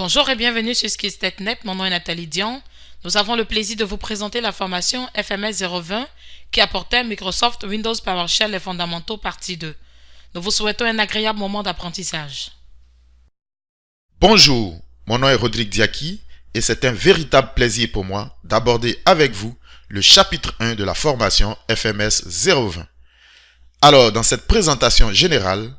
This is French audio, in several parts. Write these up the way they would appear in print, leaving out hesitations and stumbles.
Bonjour et bienvenue sur SkillsTechNet, mon nom est Nathalie Dion. Nous avons le plaisir de vous présenter la formation FMS 020 qui apportait Microsoft Windows PowerShell les fondamentaux partie 2. Nous vous souhaitons un agréable moment d'apprentissage. Bonjour, mon nom est Rodrigue Diaki et c'est un véritable plaisir pour moi d'aborder avec vous le chapitre 1 de la formation FMS 020. Alors, dans cette présentation générale,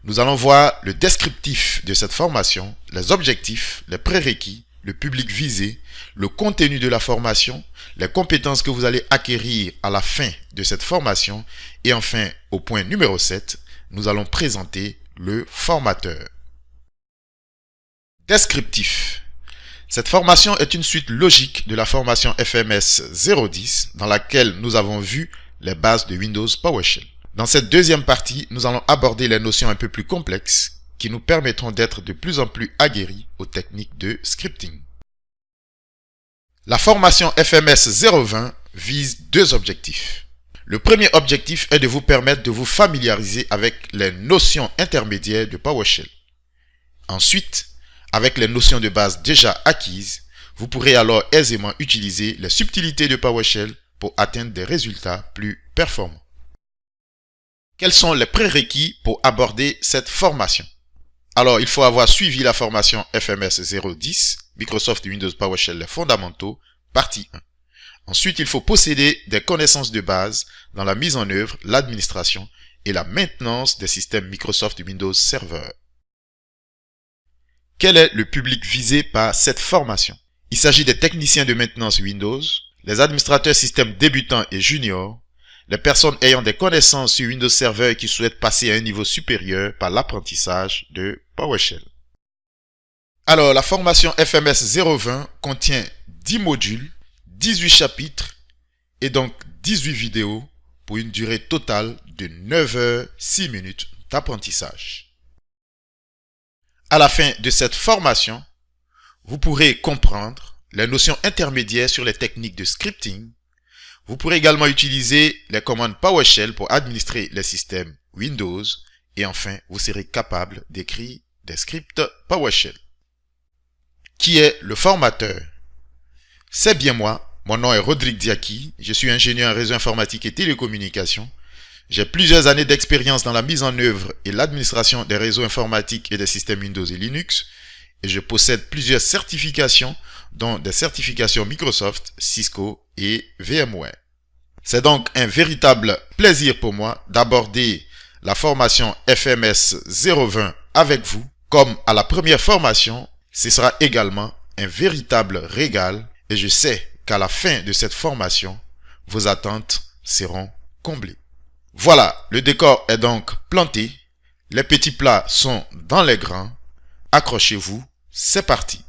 nous allons voir le descriptif de cette formation, les objectifs, les prérequis, le public visé, le contenu de la formation, les compétences que vous allez acquérir à la fin de cette formation et enfin, au point numéro 7, nous allons présenter le formateur. Descriptif. Cette formation est une suite logique de la formation FMS 010 dans laquelle nous avons vu les bases de Windows PowerShell. Dans cette deuxième partie, nous allons aborder les notions un peu plus complexes qui nous permettront d'être de plus en plus aguerris aux techniques de scripting. La formation FMS 020 vise deux objectifs. Le premier objectif est de vous permettre de vous familiariser avec les notions intermédiaires de PowerShell. Ensuite, avec les notions de base déjà acquises, vous pourrez alors aisément utiliser les subtilités de PowerShell pour atteindre des résultats plus performants. Quels sont les prérequis pour aborder cette formation? Alors, il faut avoir suivi la formation FMS 010, Microsoft Windows PowerShell les fondamentaux, partie 1. Ensuite, il faut posséder des connaissances de base dans la mise en œuvre, l'administration et la maintenance des systèmes Microsoft Windows Server. Quel est le public visé par cette formation? Il s'agit des techniciens de maintenance Windows, les administrateurs système débutants et juniors, les personnes ayant des connaissances sur Windows Server et qui souhaitent passer à un niveau supérieur par l'apprentissage de PowerShell. Alors, la formation FMS 020 contient 10 modules, 18 chapitres et donc 18 vidéos pour une durée totale de 9 heures 6 minutes d'apprentissage. À la fin de cette formation, vous pourrez comprendre les notions intermédiaires sur les techniques de scripting. Vous pourrez également utiliser les commandes PowerShell pour administrer les systèmes Windows et enfin, vous serez capable d'écrire des scripts PowerShell. Qui est le formateur? C'est bien moi, mon nom est Rodrigue Diaki, je suis ingénieur en réseau informatique et télécommunications. J'ai plusieurs années d'expérience dans la mise en œuvre et l'administration des réseaux informatiques et des systèmes Windows et Linux et je possède plusieurs certifications dont des certifications Microsoft, Cisco et VMware. C'est donc un véritable plaisir pour moi d'aborder la formation FMS 020 avec vous. Comme à la première formation, ce sera également un véritable régal et je sais qu'à la fin de cette formation, vos attentes seront comblées. Voilà, le décor est donc planté, les petits plats sont dans les grands. Accrochez-vous, c'est parti!